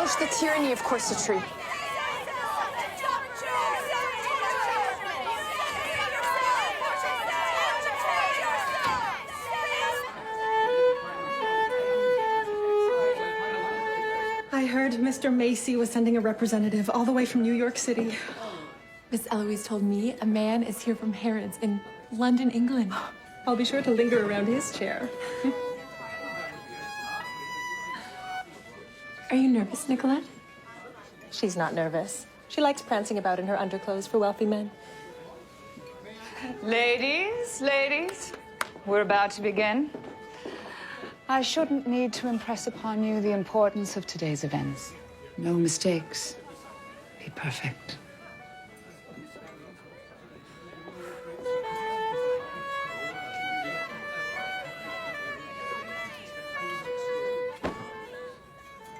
abolish the tyranny of corsetry. I heard Mr. Macy was sending a representative all the way from New York City. Miss Eloise told me a man is here from Harrods in London, England. I'll be sure to linger around his chair. Are you nervous, Nicolette? She's not nervous. She likes prancing about in her underclothes for wealthy men. Ladies, we're about to begin. I shouldn't need to impress upon you the importance of today's events. No mistakes. Be perfect.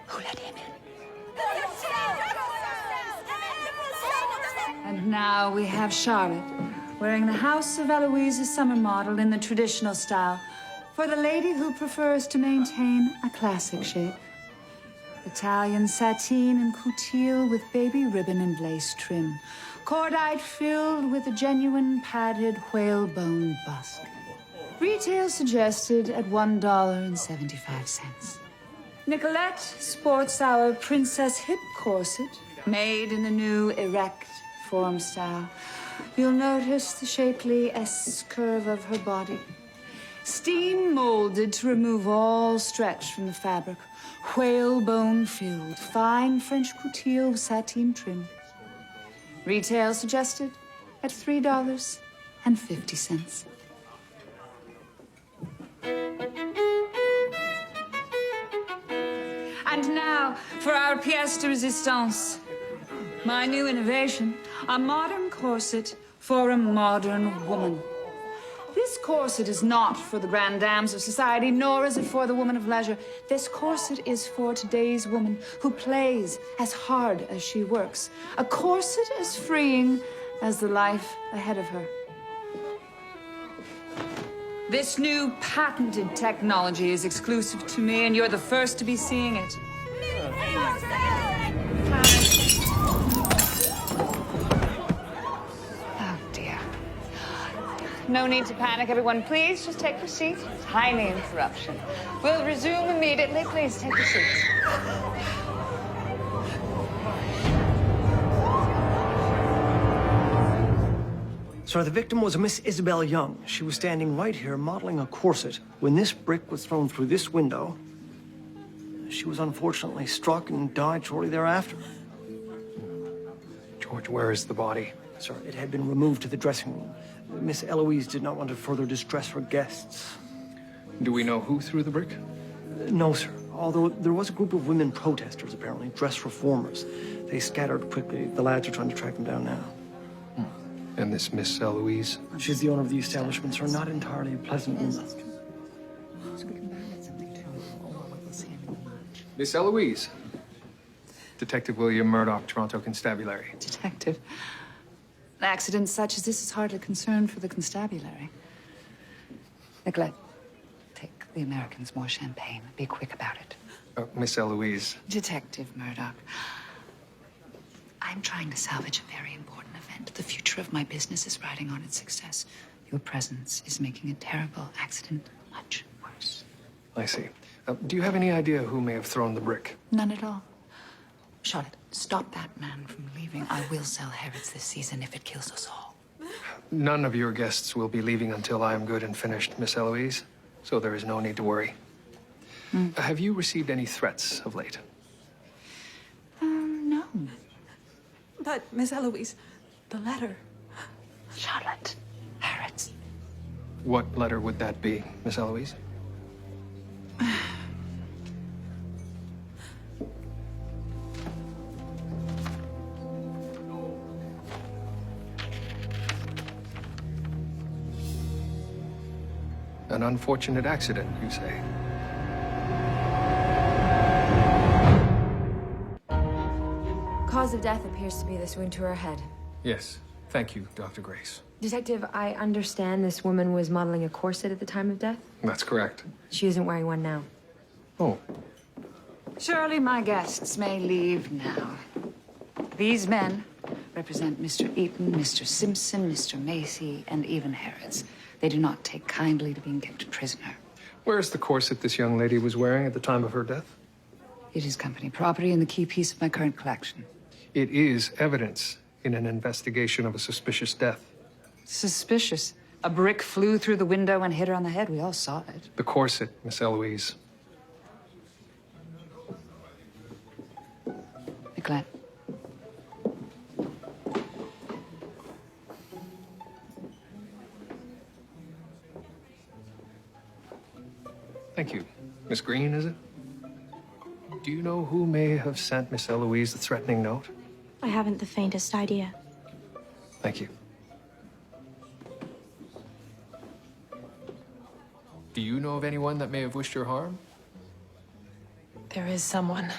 Who let him in? And now we have Charlotte, wearing the House of Eloise's summer model in the traditional style, for the lady who prefers to maintain a classic shape. Italian sateen and couture with baby ribbon and lace trim. Cordite filled with a genuine padded whalebone busk. Retail suggested at $1.75. Nicolette sports our princess hip corset, made in the new erect form style. You'll notice the shapely S curve of her body. Steam molded to remove all stretch from the fabric. Whalebone filled, fine French couture with sateen trim. Retail suggested at $3.50. And now for our pièce de résistance. My new innovation, a modern corset for a modern woman. This corset is not for the grand dames of society, nor is it for the woman of leisure. This corset is for today's woman who plays as hard as she works. A corset as freeing as the life ahead of her. This new patented technology is exclusive to me, and you're the first to be seeing it. No need to panic, everyone. Please just take your seat. Tiny interruption. We'll resume immediately. Please take your seats. Sir, the victim was a Miss Isabel Young. She was standing right here modeling a corset when this brick was thrown through this window. She was unfortunately struck and died shortly thereafter. George, where is the body? Sir, it had been removed to the dressing room. Miss Eloise did not want to further distress her guests. Do we know who threw the brick? No, sir. Although there was a group of women protesters, apparently, dressed reformers. They scattered quickly. The lads are trying to track them down now. And this Miss Eloise? She's the owner of the establishment, sir. Not entirely a pleasant woman. Miss Eloise. Detective William Murdoch, Toronto Constabulary. Detective. An accident such as this is hardly concern for the constabulary. Nicolette, take the Americans more champagne. Be quick about it. Miss Eloise. Detective Murdoch. I'm trying to salvage a very important event. The future of my business is riding on its success. Your presence is making a terrible accident much worse. I see. Do you have any idea who may have thrown the brick? None at all. Charlotte, stop that man from leaving. I will sell Harrods this season if it kills us all. None of your guests will be leaving until I am good and finished, Miss Eloise. So there is no need to worry. Have you received any threats of late? No. But, Miss Eloise, the letter. Charlotte, Harrods. What letter would that be, Miss Eloise? An unfortunate accident, you say? Cause of death appears to be this wound to her head. Yes. Thank you, Dr. Grace. Detective, I understand this woman was modeling a corset at the time of death? That's correct. She isn't wearing one now. Oh. Surely my guests may leave now. These men represent Mr. Eaton, Mr. Simpson, Mr. Macy, and even Harrods. They do not take kindly to being kept prisoner. Where's the corset this young lady was wearing at the time of her death? It is company property and the key piece of my current collection. It is evidence in an investigation of a suspicious death. Suspicious. A brick flew through the window and hit her on the head. We all saw it. The corset, Miss Eloise. Be glad. Thank you. Miss Green, is it? Do you know who may have sent Miss Eloise the threatening note? I haven't the faintest idea. Thank you. Do you know of anyone that may have wished her harm? There is someone.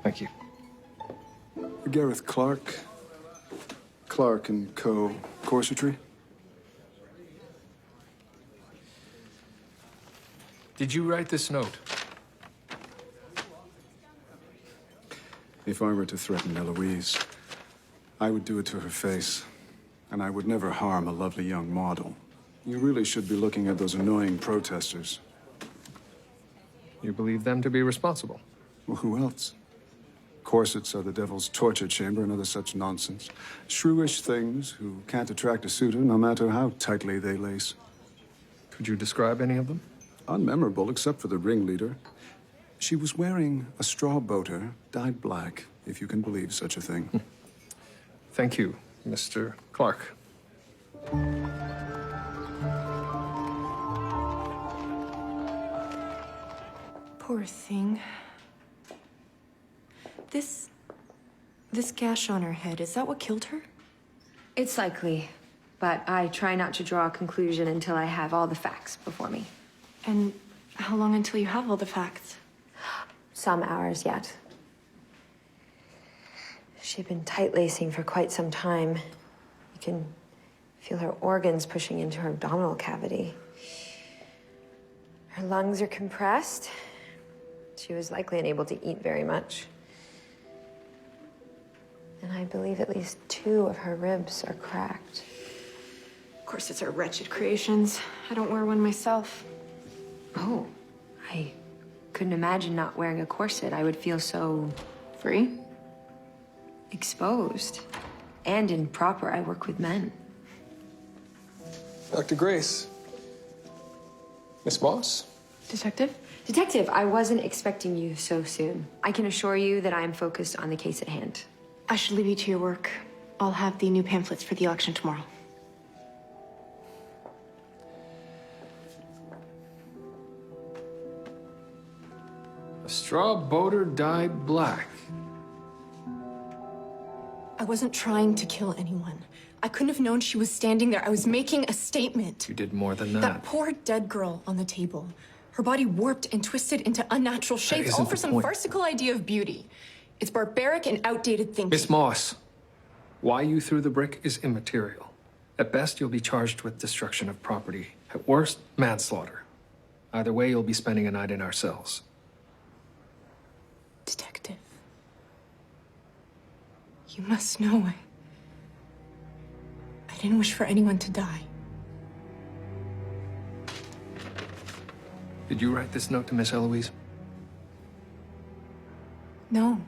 Thank you. Gareth Clark. Clark and Co. Corsetry. Did you write this note? If I were to threaten Eloise, I would do it to her face. And I would never harm a lovely young model. You really should be looking at those annoying protesters. You believe them to be responsible? Well, who else? Corsets are the devil's torture chamber and other such nonsense. Shrewish things who can't attract a suitor no matter how tightly they lace. Could you describe any of them? Unmemorable except for the ringleader. She was wearing a straw boater, dyed black, if you can believe such a thing. Thank you, Mr. Clark. Poor thing. This gash on her head, is that what killed her? It's likely, but I try not to draw a conclusion until I have all the facts before me. And how long until you have all the facts? Some hours yet. She'd been tight-lacing for quite some time. You can feel her organs pushing into her abdominal cavity. Her lungs are compressed. She was likely unable to eat very much. And I believe at least 2 of her ribs are cracked. Corsets are wretched creations. I don't wear one myself. Oh, I couldn't imagine not wearing a corset. I would feel so... Free? Exposed. And improper. I work with men. Dr. Grace. Miss Moss? Detective? Detective, I wasn't expecting you so soon. I can assure you that I am focused on the case at hand. I should leave you to your work. I'll have the new pamphlets for the election tomorrow. A straw boater dyed black. I wasn't trying to kill anyone. I couldn't have known she was standing there. I was making a statement. You did more than That that. poor dead girl on the table. Her body warped and twisted into unnatural shapes, all isn't for the some point. farcical idea of beauty. It's barbaric and outdated thinking. Miss Moss, why you threw the brick is immaterial. At best, you'll be charged with destruction of property. At worst, manslaughter. Either way, you'll be spending a night in our cells. Detective. You must know I didn't wish for anyone to die. Did you write this note to Miss Eloise? No.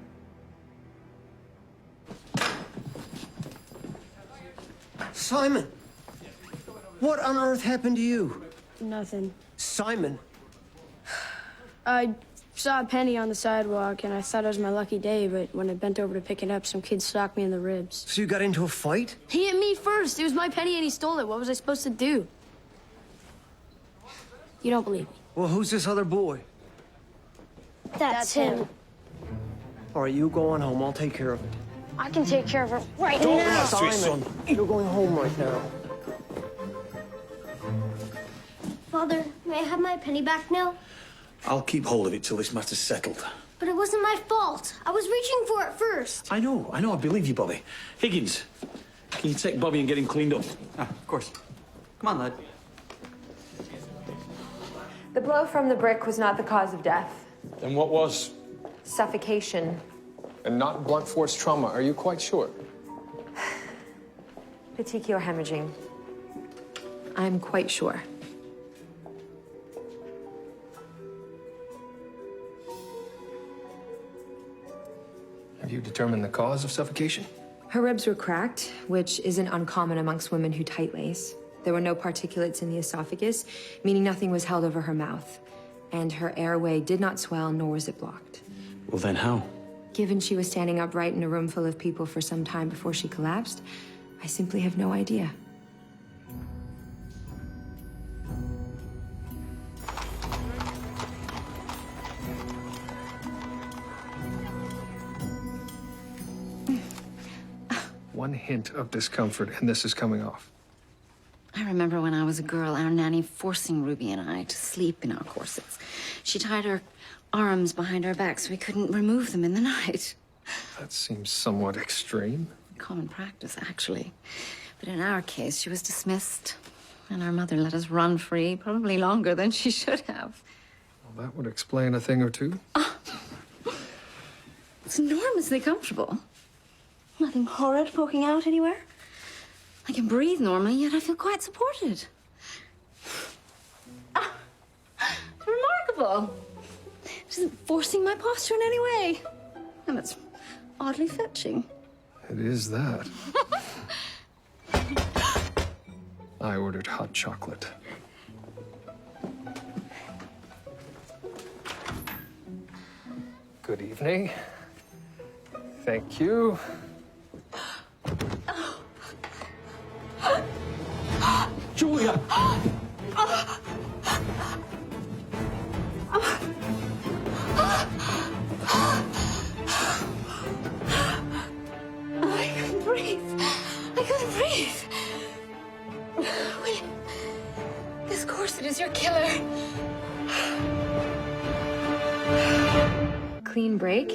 Simon! What on earth happened to you? Nothing. Simon! I saw a penny on the sidewalk, and I thought it was my lucky day, but when I bent over to pick it up, some kid socked me in the ribs. So you got into a fight? He hit me first. It was my penny, and he stole it. What was I supposed to do? You don't believe me. Well, who's this other boy? That's him. All right, you go on home. I'll take care of it. I can take care of it right Don't now. Simon! You're going home right now. Father, may I have my penny back now? I'll keep hold of it till this matter's settled. But it wasn't my fault. I was reaching for it first. I know, I believe you, Bobby. Higgins, can you take Bobby and get him cleaned up? Ah, of course. Come on, lad. The blow from the brick was not the cause of death. Then what was? Suffocation. And not blunt force trauma, are you quite sure? Petechial hemorrhaging. I'm quite sure. Have you determined the cause of suffocation? Her ribs were cracked, which isn't uncommon amongst women who tight lace. There were no particulates in the esophagus, meaning nothing was held over her mouth. And her airway did not swell, nor was it blocked. Well, then how? Given she was standing upright in a room full of people for some time before she collapsed, I simply have no idea. One hint of discomfort, and this is coming off. I remember when I was a girl, our nanny forcing Ruby and I to sleep in our corsets. She tied her arms behind our backs so we couldn't remove them in the night. That seems somewhat extreme. Common practice, actually. But in our case, she was dismissed, and our mother let us run free, probably longer than she should have. Well, that would explain a thing or two. It's enormously comfortable. Nothing horrid poking out anywhere. I can breathe normally, yet I feel quite supported. It's remarkable. It isn't forcing my posture in any way. And it's oddly fetching. It is that. I ordered hot chocolate. Good evening. Thank you. Julia! I couldn't breathe. I couldn't breathe. William, this corset is your killer. Clean break.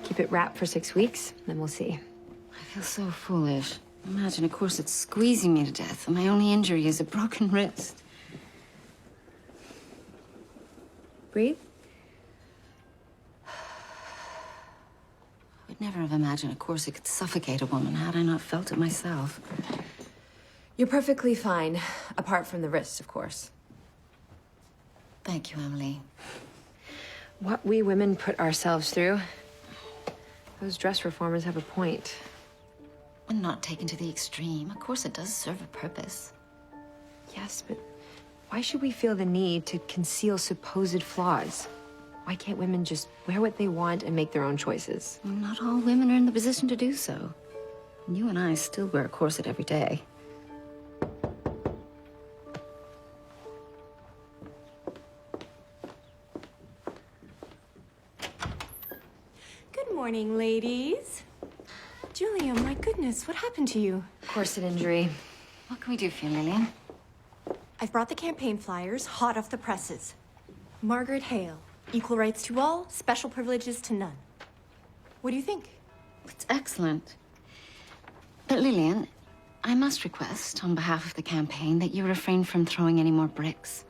Keep it wrapped for 6 weeks, then we'll see. I feel so foolish. Imagine a corset squeezing me to death, and my only injury is a broken wrist. Breathe. I would never have imagined a corset could suffocate a woman had I not felt it myself. You're perfectly fine, apart from the wrist, of course. Thank you, Emily. What we women put ourselves through. Those dress reformers have a point. When not taken to the extreme, a corset does serve a purpose. Yes, but why should we feel the need to conceal supposed flaws? Why can't women just wear what they want and make their own choices? Not all women are in the position to do so. You and I still wear a corset every day. Good morning, ladies. Julia, my goodness, what happened to you? Corset injury. What can we do for you, Lillian? I've brought the campaign flyers, hot off the presses. Margaret Hale, equal rights to all, special privileges to none. What do you think? It's excellent. But Lillian, I must request, on behalf of the campaign, that you refrain from throwing any more bricks.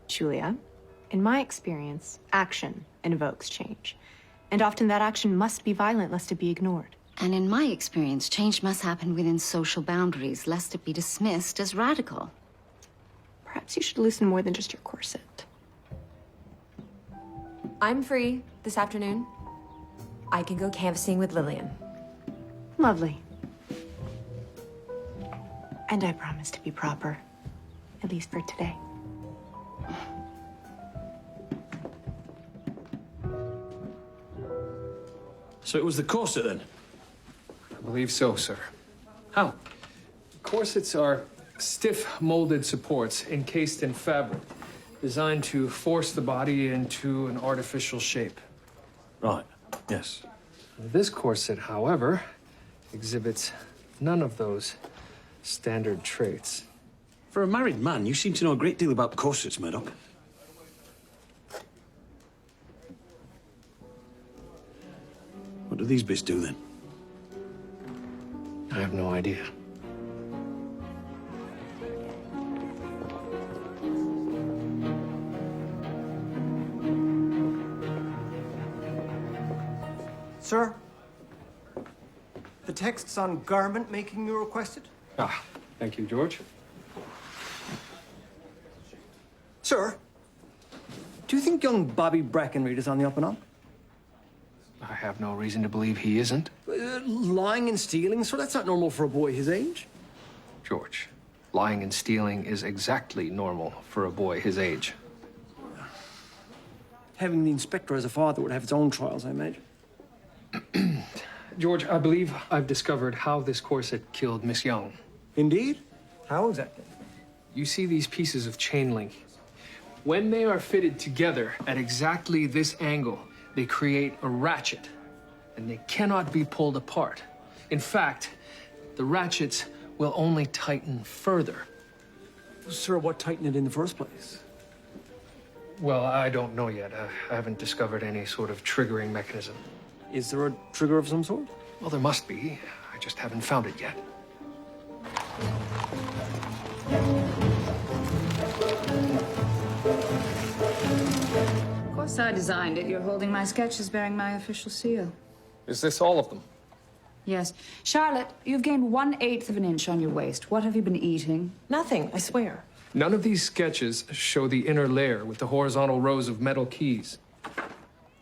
Julia, in my experience, action invokes change. And often that action must be violent lest it be ignored. And in my experience, change must happen within social boundaries, lest it be dismissed as radical. Perhaps you should loosen more than just your corset. I'm free this afternoon. I can go canvassing with Lillian. Lovely. And I promise to be proper, at least for today. So it was the corset then? I believe so, sir. How? Corsets are stiff molded supports encased in fabric, designed to force the body into an artificial shape. Right, yes. This corset, however, exhibits none of those standard traits. For a married man, you seem to know a great deal about corsets, Murdoch. What do these bits do, then? I have no idea. Sir? The texts on garment making you requested? Ah, thank you, George. Sir, do you think young Bobby Brackenreed is on the up and up? I have no reason to believe he isn't. Lying and stealing, sir, that's not normal for a boy his age. George, lying and stealing is exactly normal for a boy his age. Having the inspector as a father would have its own trials, I imagine. George, I believe I've discovered how this corset killed Miss Young. Indeed? How exactly? You see these pieces of chain link? When they are fitted together at exactly this angle, they create a ratchet, and they cannot be pulled apart. In fact, the ratchets will only tighten further. Sir, what tightened it in the first place? Well, I don't know yet. I haven't discovered any sort of triggering mechanism. Is there a trigger of some sort? Well, there must be. I just haven't found it yet. Of course I designed it. You're holding my sketches bearing my official seal. Is this all of them? Yes. Charlotte, you've gained 1/8 of an inch on your waist. What have you been eating? Nothing, I swear. None of these sketches show the inner layer with the horizontal rows of metal keys.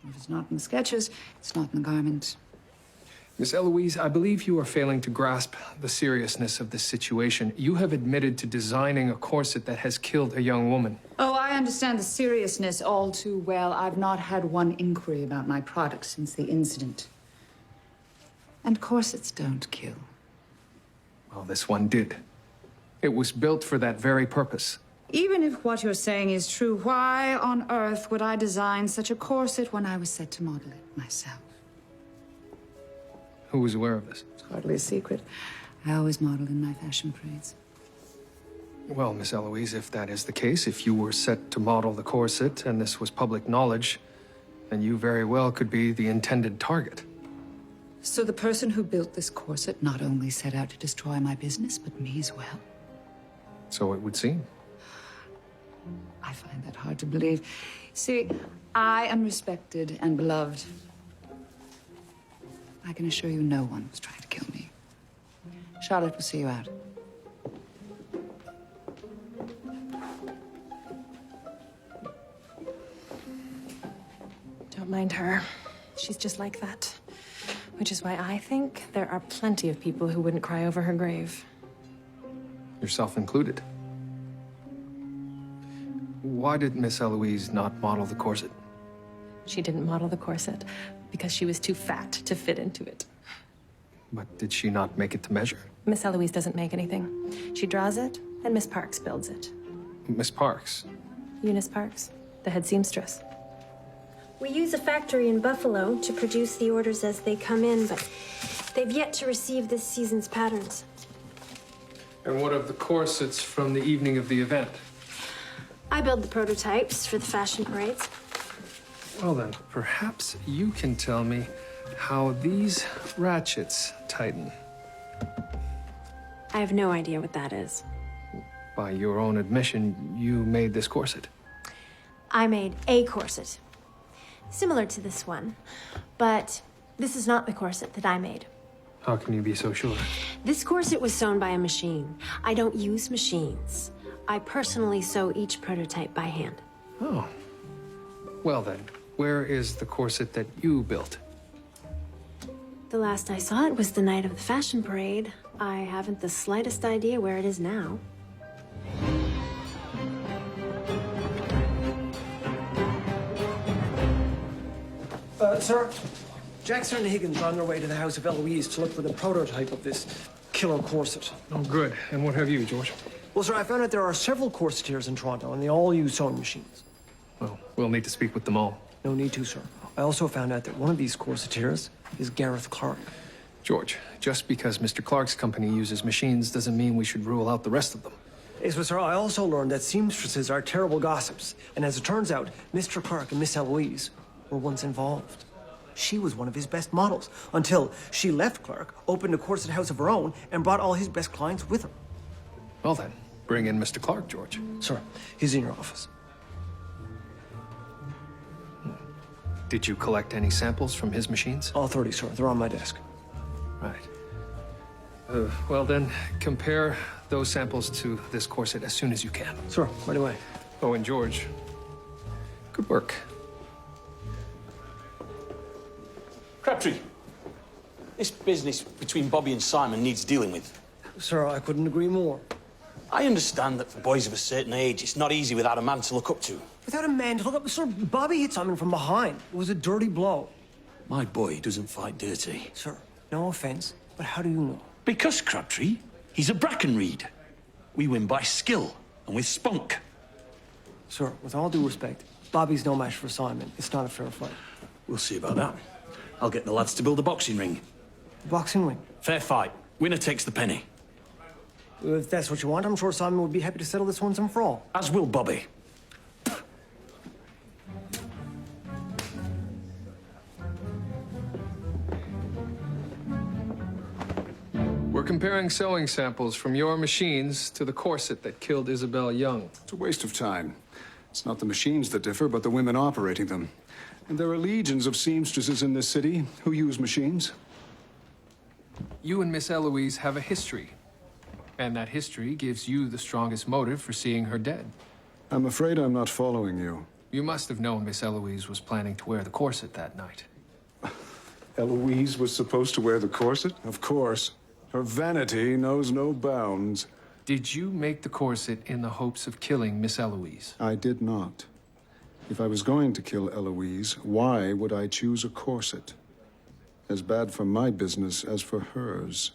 If it's not in the sketches, it's not in the garment. Miss Eloise, I believe you are failing to grasp the seriousness of this situation. You have admitted to designing a corset that has killed a young woman. Oh, I understand the seriousness all too well. I've not had one inquiry about my product since the incident. And corsets don't kill. Well, this one did. It was built for that very purpose. Even if what you're saying is true, why on earth would I design such a corset when I was set to model it myself? Who was aware of this? It's hardly a secret. I always model in my fashion parades. Well, Miss Eloise, if that is the case, if you were set to model the corset and this was public knowledge, then you very well could be the intended target. So the person who built this corset not only set out to destroy my business, but me as well? So it would seem. I find that hard to believe. See, I am respected and beloved. I can assure you no one was trying to kill me. Charlotte will see you out. Don't mind her. She's just like that. Which is why I think there are plenty of people who wouldn't cry over her grave. Yourself included. Why did Miss Eloise not model the corset? She didn't model the corset because she was too fat to fit into it. But did she not make it to measure? Miss Eloise doesn't make anything. She draws it, and Miss Parks builds it. Miss Parks? Eunice Parks, the head seamstress. We use a factory in Buffalo to produce the orders as they come in, but they've yet to receive this season's patterns. And what of the corsets from the evening of the event? I build the prototypes for the fashion parades. Well then, perhaps you can tell me how these ratchets tighten. I have no idea what that is. By your own admission, you made this corset. I made a corset, similar to this one, but this is not the corset that I made. How can you be so sure? This corset was sewn by a machine. I don't use machines. I personally sew each prototype by hand. Oh. Well then, where is the corset that you built? The last I saw it was the night of the fashion parade. I haven't the slightest idea where it is now. Sir, Jackson and Higgins are on their way to the house of Eloise to look for the prototype of this killer corset. Oh, good. And what have you, George? Well, sir, I found out there are several corsetiers in Toronto, and they all use sewing machines. Well, we'll need to speak with them all. No need to, sir. I also found out that one of these corsetiers is Gareth Clark. George, just because Mr. Clark's company uses machines doesn't mean we should rule out the rest of them. Yes, but sir, I also learned that seamstresses are terrible gossips. And as it turns out, Mr. Clark and Miss Eloise were once involved. She was one of his best models, until she left Clark, opened a corset house of her own, and brought all his best clients with her. Well then, bring in Mr. Clark, George. Sir, he's in your office. Did you collect any samples from his machines? All 30, sir. They're on my desk. Right. Well then, compare those samples to this corset as soon as you can. Sir, right away. Oh, and George, good work. Crabtree, this business between Bobby and Simon needs dealing with. Sir, I couldn't agree more. I understand that for boys of a certain age, it's not easy without a man to look up to. Without a man to look up, sir, Bobby hit Simon from behind. It was a dirty blow. My boy doesn't fight dirty. Sir, no offense, but how do you know? Because, Crabtree, he's a Brackenreed. We win by skill and with spunk. Sir, with all due respect, Bobby's no match for Simon. It's not a fair fight. We'll see about that. I'll get the lads to build a boxing ring. The boxing ring? Fair fight. Winner takes the penny. If that's what you want, I'm sure Simon would be happy to settle this once and for all. As will Bobby. We're comparing sewing samples from your machines to the corset that killed Isabel Young. It's a waste of time. It's not the machines that differ, but the women operating them. And there are legions of seamstresses in this city who use machines. You and Miss Eloise have a history. And that history gives you the strongest motive for seeing her dead. I'm afraid I'm not following you. You must have known Miss Eloise was planning to wear the corset that night. Eloise was supposed to wear the corset? Of course. Her vanity knows no bounds. Did you make the corset in the hopes of killing Miss Eloise? I did not. If I was going to kill Eloise, why would I choose a corset? As bad for my business as for hers.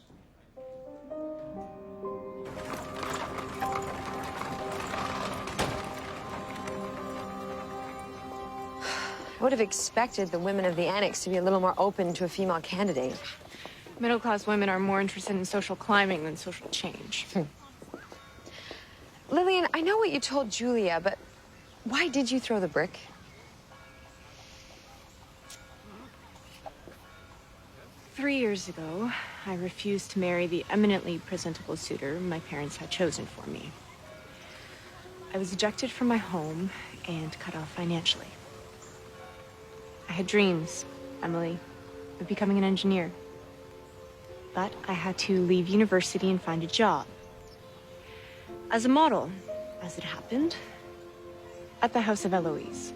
I would have expected the women of the Annex to be a little more open to a female candidate. Middle-class women are more interested in social climbing than social change. Lillian, I know what you told Julia, but why did you throw the brick? Three years ago, I refused to marry the eminently presentable suitor my parents had chosen for me. I was ejected from my home and cut off financially. I had dreams, Emily, of becoming an engineer. But I had to leave university and find a job. As a model, as it happened, at the house of Eloise.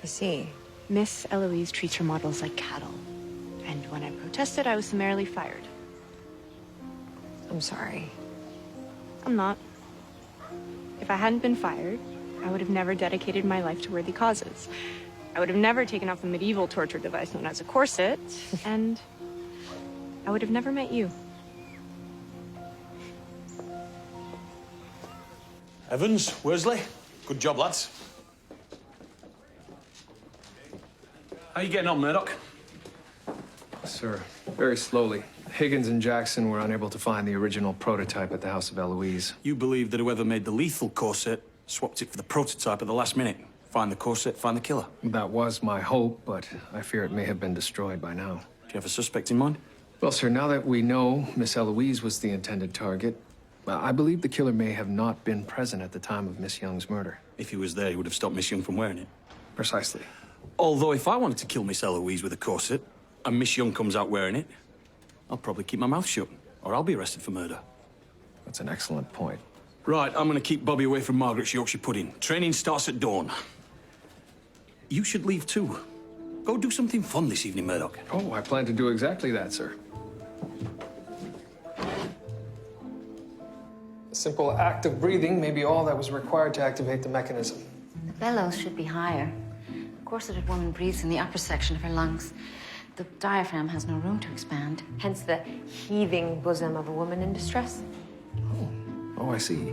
I see. Miss Eloise treats her models like cattle. And when I protested, I was summarily fired. I'm sorry. I'm not. If I hadn't been fired, I would have never dedicated my life to worthy causes. I would have never taken off the medieval torture device known as a corset, and I would have never met you. Evans, Worsley, good job, lads. How you getting on, Murdoch? Sir, very slowly. Higgins and Jackson were unable to find the original prototype at the house of Eloise. You believe that whoever made the lethal corset swapped it for the prototype at the last minute. Find the corset, find the killer. That was my hope, but I fear it may have been destroyed by now. Do you have a suspect in mind? Well, sir, now that we know Miss Eloise was the intended target, I believe the killer may have not been present at the time of Miss Young's murder. If he was there, he would have stopped Miss Young from wearing it. Precisely. Although if I wanted to kill Miss Eloise with a corset, and Miss Young comes out wearing it, I'll probably keep my mouth shut, or I'll be arrested for murder. That's an excellent point. Right, I'm gonna keep Bobby away from Margaret's Yorkshire pudding. Training starts at dawn. You should leave too. Go do something fun this evening, Murdoch. Oh, I plan to do exactly that, sir. A simple act of breathing may be all that was required to activate the mechanism. The bellows should be higher. The corseted woman breathes in the upper section of her lungs. The diaphragm has no room to expand. Hence the heaving bosom of a woman in distress. Oh, I see.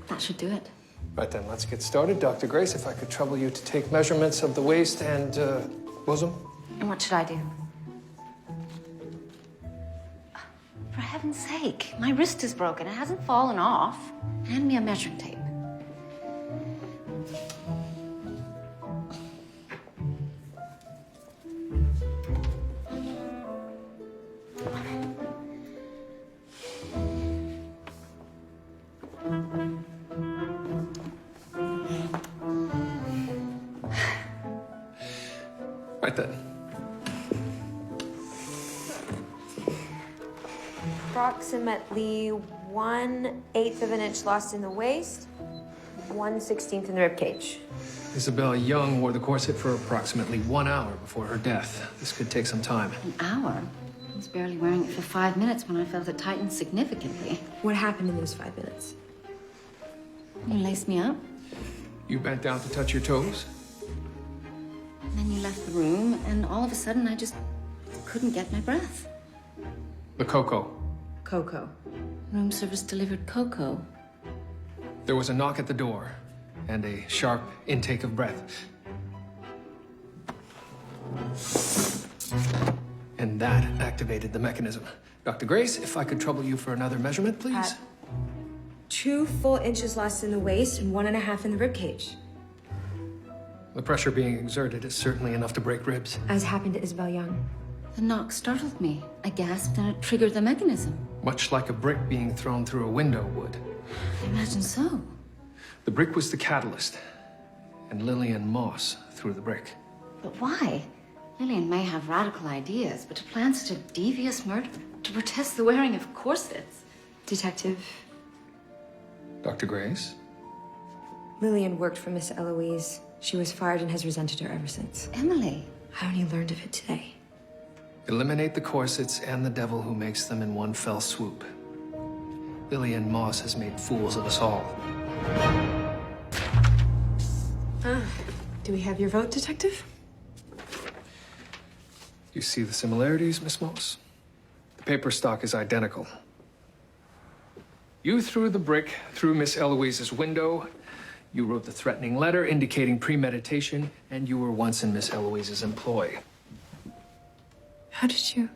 That should do it. Right then, let's get started. Dr. Grace, if I could trouble you to take measurements of the waist and bosom. And what should I do? For heaven's sake, my wrist is broken. It hasn't fallen off. Hand me a measuring tape. approximately 1/8 of an inch lost in the waist, 1/16 in the ribcage. Isabel Young wore the corset for approximately 1 hour before her death. This could take some time. An hour? I was barely wearing it for 5 minutes when I felt it tighten significantly. What happened in those 5 minutes? You laced me up, You bent down to touch your toes? and then you left the room, and all of a sudden I just couldn't get my breath. The cocoa. Coco. Room service delivered cocoa. There was a knock at the door and a sharp intake of breath. And that activated the mechanism. Dr. Grace, if I could trouble you for another measurement, please. 2 full inches lost in the waist and 1.5 in the ribcage. The pressure being exerted is certainly enough to break ribs. As happened to Isabel Young. The knock startled me. I gasped and it triggered the mechanism. Much like a brick being thrown through a window would. I imagine so. The brick was the catalyst, and Lillian Moss threw the brick. But why? Lillian may have radical ideas, but to plan such a devious murder, to protest the wearing of corsets. Detective, Dr. Grace? Lillian worked for Miss Eloise. She was fired and has resented her ever since. Emily. I only learned of it today. Eliminate the corsets and the devil who makes them in one fell swoop. Lillian Moss has made fools of us all. Do we have your vote, Detective? You see the similarities, Miss Moss? The paper stock is identical. You threw the brick through Miss Eloise's window. You wrote the threatening letter indicating premeditation, and you were once in Miss Eloise's employ. How did you?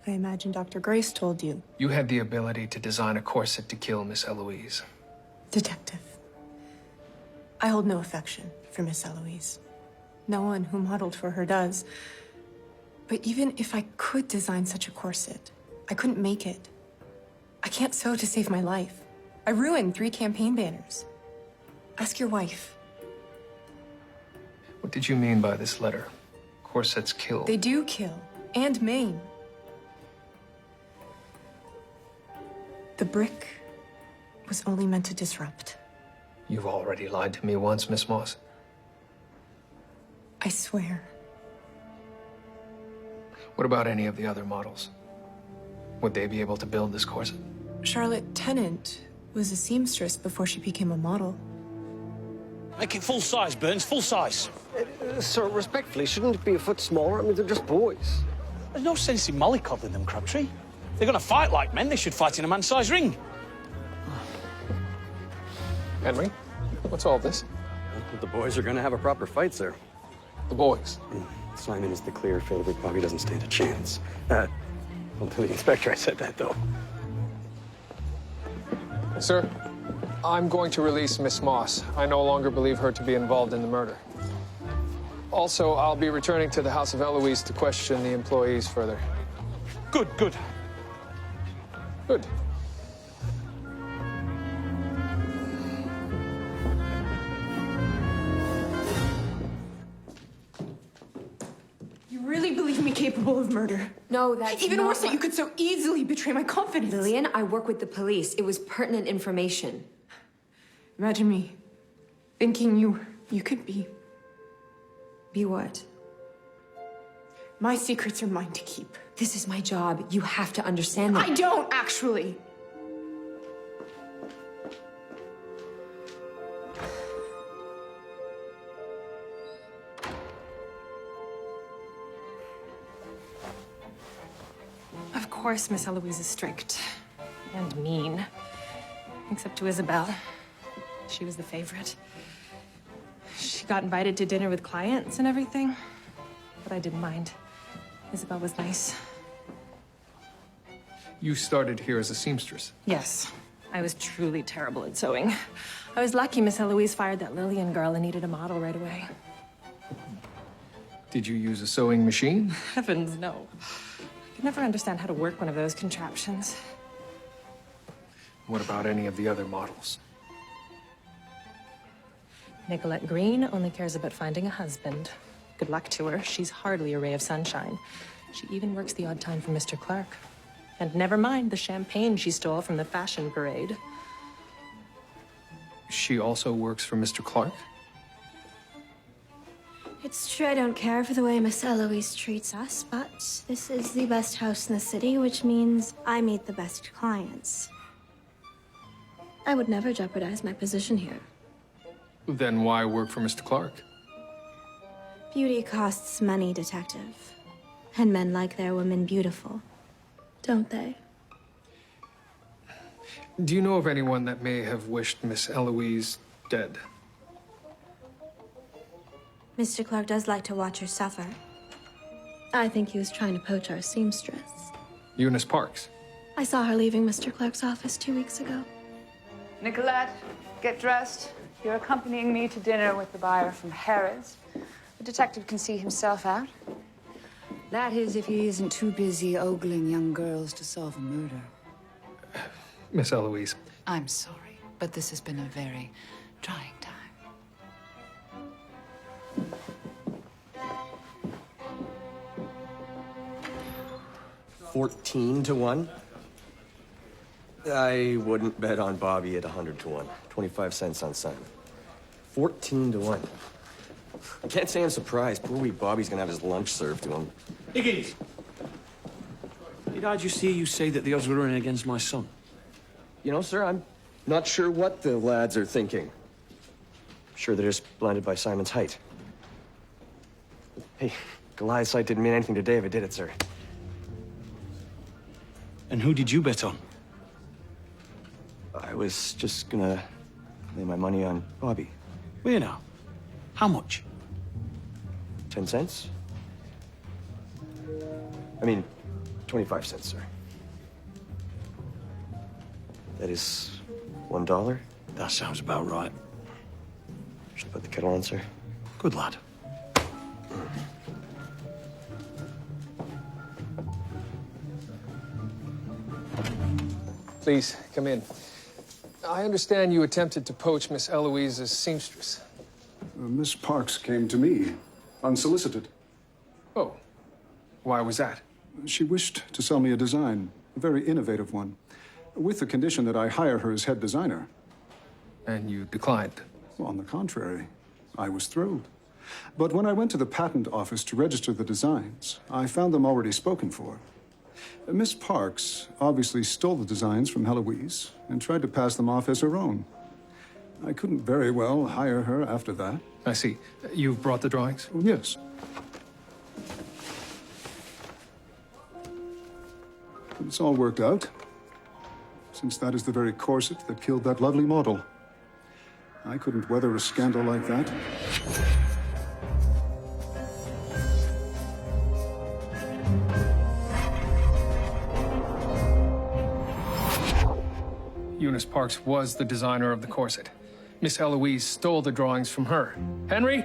I imagine Dr. Grace told you. You had the ability to design a corset to kill Miss Eloise. Detective, I hold no affection for Miss Eloise. No one who modeled for her does. But even if I could design such a corset, I couldn't make it. I can't sew to save my life. I ruined 3 campaign banners. Ask your wife. What did you mean by this letter? Corsets kill. They do kill and maim. The brick was only meant to disrupt. You've already lied to me once, Miss Moss. I swear. What about any of the other models? Would they be able to build this corset? Charlotte Tennant was a seamstress before she became a model. Make it full size, Burns, full size. Sir, respectfully, shouldn't it be a foot smaller? I mean, they're just boys. There's no sense in mollycoddling them, Crabtree. If they're gonna fight like men, they should fight in a man-sized ring. Henry, what's all this? The boys are gonna have a proper fight, sir. The boys? Simon is the clear favorite. Bobby doesn't stand a chance. Well, to the inspector, I said that, though. Sir, I'm going to release Miss Moss. I no longer believe her to be involved in the murder. Also, I'll be returning to the House of Eloise to question the employees further. Good, good. Good. You really believe me capable of murder? No, that's Even not worse, that what- you could so easily betray my confidence. Lillian, I work with the police. It was pertinent information. Imagine me thinking you could be. Be what? My secrets are mine to keep. This is my job. You have to understand that. I don't, actually. Of course, Miss Eloise is strict and mean. Except to Isabel. She was the favorite. She got invited to dinner with clients and everything, but I didn't mind. Isabel was nice. You started here as a seamstress. Yes, I was truly terrible at sewing. I was lucky Miss Eloise fired that Lillian girl and needed a model right away. Did you use a sewing machine? Heavens, no. I could never understand how to work one of those contraptions. What about any of the other models? Nicolette Green only cares about finding a husband. Good luck to her. She's hardly a ray of sunshine. She even works the odd time for Mr. Clark. And never mind the champagne she stole from the fashion parade. She also works for Mr. Clark? It's true I don't care for the way Miss Eloise treats us, but this is the best house in the city, which means I meet the best clients. I would never jeopardize my position here. Then why work for Mr. Clark? Beauty costs money, Detective. And men like their women beautiful, don't they? Do you know of anyone that may have wished Miss Eloise dead? Mr. Clark does like to watch her suffer. I think he was trying to poach our seamstress. Eunice Parks. I saw her leaving Mr. Clark's office 2 weeks ago. Nicolette, get dressed. You're accompanying me to dinner with the buyer from Harrods. The detective can see himself out. That is, if he isn't too busy ogling young girls to solve a murder. Miss Eloise. I'm sorry, but this has been a very trying time. 14 to 1? I wouldn't bet on Bobby at 100 to 1. 25 cents on Simon. 14 to 1. I can't say I'm surprised. Poor wee Bobby's gonna have his lunch served to him. Higgins! Did I just hear you say that the odds were running against my son? You know, sir, I'm not sure what the lads are thinking. I'm sure they're just blinded by Simon's height. Hey, Goliath's height didn't mean anything to David, did it, sir? And who did you bet on? I was just gonna lay my money on Bobby. Where now? How much? 10 cents? I mean, 25 cents, sir. That is $1? That sounds about right. Should I put the kettle on, sir? Good lad. Please, come in. I understand you attempted to poach Miss Eloise's seamstress. Miss Parks came to me, unsolicited. Oh, why was that? She wished to sell me a design, a very innovative one, with the condition that I hire her as head designer. And you declined? Well, on the contrary, I was thrilled. But when I went to the patent office to register the designs, I found them already spoken for. Miss Parks obviously stole the designs from Heloise and tried to pass them off as her own. I couldn't very well hire her after that. I see. You've brought the drawings? Yes. It's all worked out, since that is the very corset that killed that lovely model. I couldn't weather a scandal like that. Eunice Parks was the designer of the corset. Miss Eloise stole the drawings from her. Henry?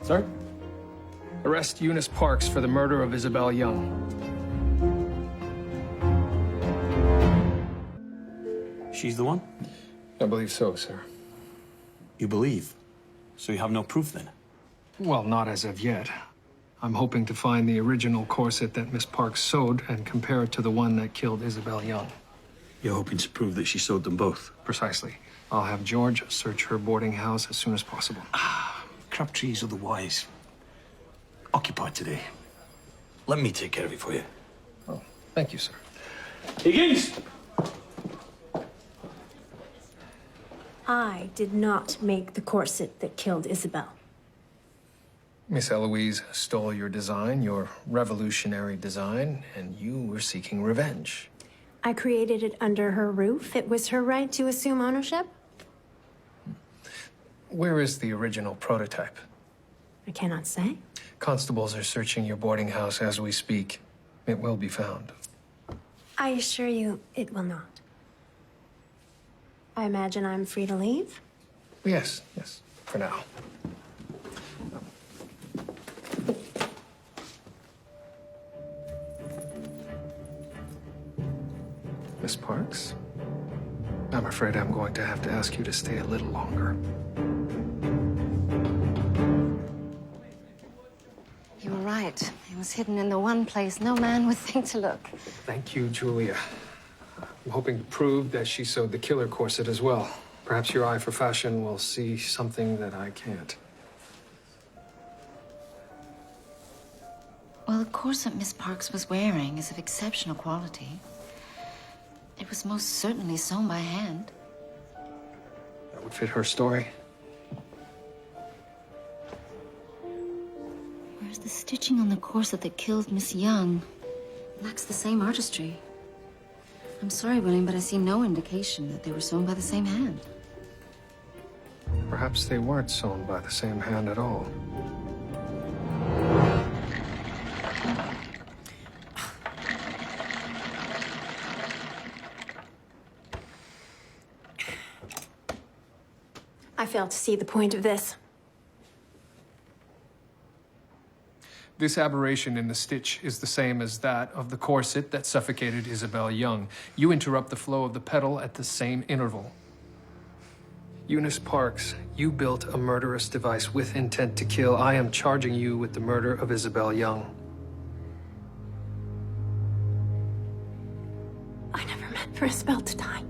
Sir? Arrest Eunice Parks for the murder of Isabel Young. She's the one? I believe so, sir. You believe? So you have no proof then? Well, not as of yet. I'm hoping to find the original corset that Miss Parks sewed and compare it to the one that killed Isabel Young. You're hoping to prove that she sewed them both? Precisely. I'll have George search her boarding house as soon as possible. Crabtree's otherwise occupied today. Let me take care of it for you. Oh, thank you, sir. Higgins! I did not make the corset that killed Isabel. Miss Eloise stole your design, your revolutionary design, and you were seeking revenge. I created it under her roof. It was her right to assume ownership. Where is the original prototype? I cannot say. Constables are searching your boarding house as we speak. It will be found. I assure you, it will not. I imagine I'm free to leave? Yes, for now. Miss Parks, I'm afraid I'm going to have to ask you to stay a little longer. You were right. It was hidden in the one place no man would think to look. Thank you, Julia. I'm hoping to prove that she sewed the killer corset as well. Perhaps your eye for fashion will see something that I can't. Well, the corset Miss Parks was wearing is of exceptional quality. It was most certainly sewn by hand. That would fit her story. Whereas the stitching on the corset that killed Miss Young lacks the same artistry. I'm sorry, William, but I see no indication that they were sewn by the same hand. Perhaps they weren't sewn by the same hand at all. I fail to see the point of this. This aberration in the stitch is the same as that of the corset that suffocated Isabel Young. You interrupt the flow of the petal at the same interval. Eunice Parks, you built a murderous device with intent to kill. I am charging you with the murder of Isabel Young. I never meant for Isabel to die.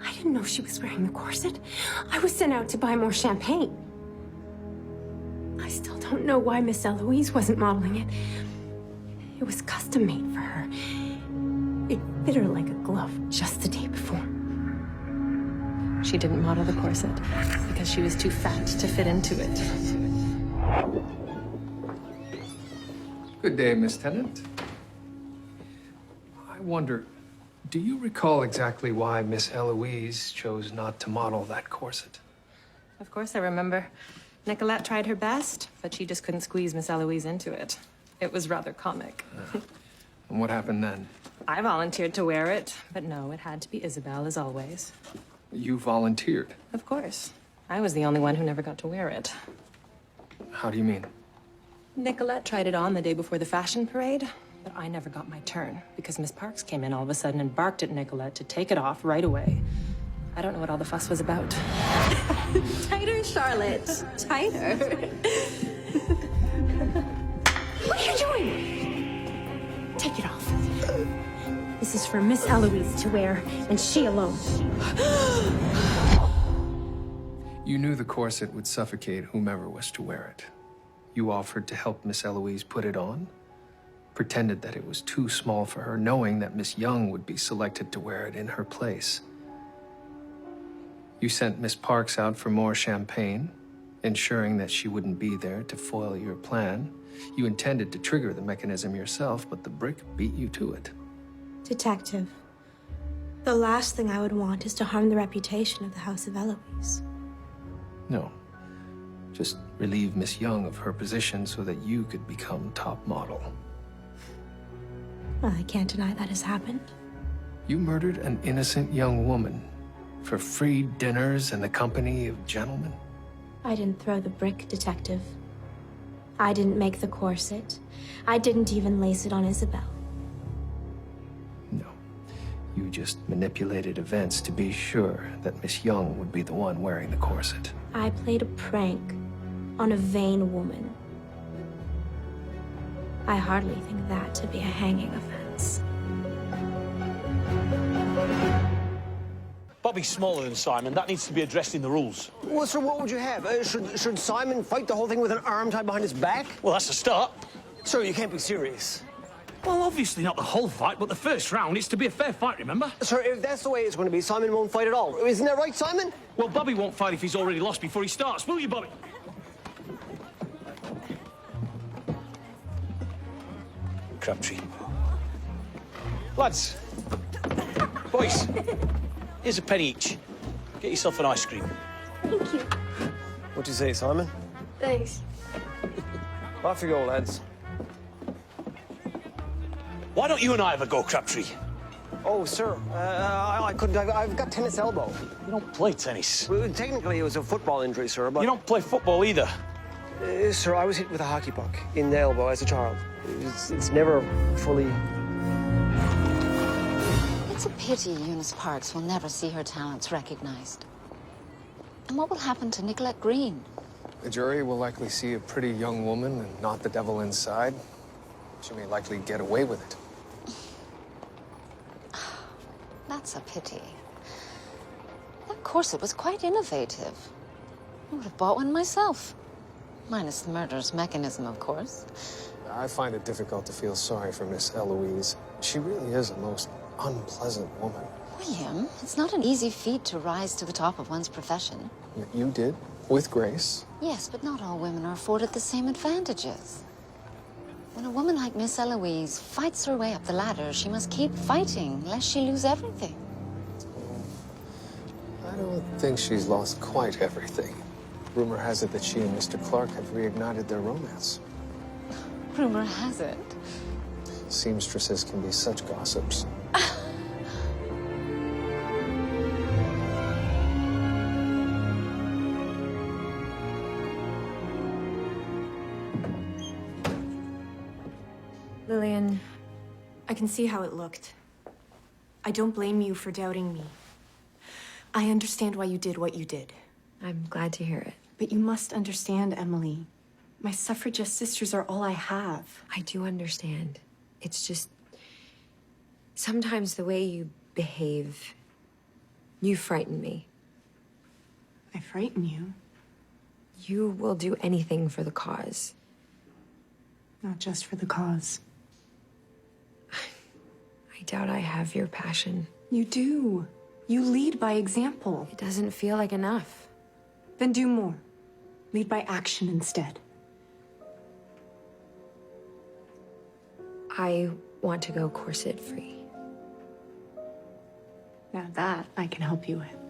I didn't know she was wearing the corset. I was sent out to buy more champagne. I still don't know why Miss Eloise wasn't modeling it. It was custom made for her. It fit her like a glove just the day before. She didn't model the corset because she was too fat to fit into it. Good day, Miss Tennant. I wonder, do you recall exactly why Miss Eloise chose not to model that corset? Of course I remember. Nicolette tried her best, but she just couldn't squeeze Miss Eloise into it. It was rather comic. And what happened then? I volunteered to wear it, but no, it had to be Isabel, as always. You volunteered? Of course. I was the only one who never got to wear it. How do you mean? Nicolette tried it on the day before the fashion parade, but I never got my turn because Miss Parks came in all of a sudden and barked at Nicolette to take it off right away. I don't know what all the fuss was about. Tighter, Charlotte. Tighter. What are you doing? Take it off. This is for Miss Eloise to wear, and she alone. You knew the corset would suffocate whomever was to wear it. You offered to help Miss Eloise put it on, pretended that it was too small for her, knowing that Miss Young would be selected to wear it in her place. You sent Miss Parks out for more champagne, ensuring that she wouldn't be there to foil your plan. You intended to trigger the mechanism yourself, but the brick beat you to it. Detective, the last thing I would want is to harm the reputation of the House of Eloise. No. Just relieve Miss Young of her position so that you could become top model. Well, I can't deny that has happened. You murdered an innocent young woman for free dinners and the company of gentlemen? I didn't throw the brick, Detective. I didn't make the corset. I didn't even lace it on Isabel. No. You just manipulated events to be sure that Miss Young would be the one wearing the corset. I played a prank on a vain woman. I hardly think that to be a hanging offense. Bobby's smaller than Simon. That needs to be addressed in the rules. Well, sir, what would you have? Should Simon fight the whole thing with an arm tied behind his back? Well, that's a start. Sir, you can't be serious. Well, obviously not the whole fight, but the first round is to be a fair fight, remember? Sir, if that's the way it's going to be, Simon won't fight at all. Isn't that right, Simon? Well, Bobby won't fight if he's already lost before he starts, will you, Bobby? Crabtree. Lads. Boys. Here's a penny each. Get yourself an ice cream. Thank you. What do you say, Simon? Thanks. Off you go, lads. Why don't you and I have a go, Crabtree? Oh, sir, I couldn't. I've got tennis elbow. You don't play tennis. Well, technically, it was a football injury, sir, but... You don't play football either. Sir, I was hit with a hockey puck in the elbow as a child. It's never fully... It's a pity Eunice Parks will never see her talents recognized. And what will happen to Nicolette Green? The jury will likely see a pretty young woman and not the devil inside. She may likely get away with it. That's a pity. That corset was quite innovative. I would have bought one myself. Minus the murderous mechanism, of course. I find it difficult to feel sorry for Miss Eloise. She really is a most unpleasant woman. William, it's not an easy feat to rise to the top of one's profession. You did, with grace. Yes, but not all women are afforded the same advantages. When a woman like Miss Eloise fights her way up the ladder, she must keep fighting, lest she lose everything. I don't think she's lost quite everything. Rumor has it that she and Mr. Clark have reignited their romance. Rumor has it. Seamstresses can be such gossips. Lillian, I can see how it looked. I don't blame you for doubting me. I understand why you did what you did. I'm glad to hear it. But you must understand, Emily. My suffragist sisters are all I have. I do understand. It's just... sometimes the way you behave, you frighten me. I frighten you? You will do anything for the cause. Not just for the cause. I doubt I have your passion. You do. You lead by example. It doesn't feel like enough. Then do more. Lead by action instead. I want to go corset free. Now that I can help you with.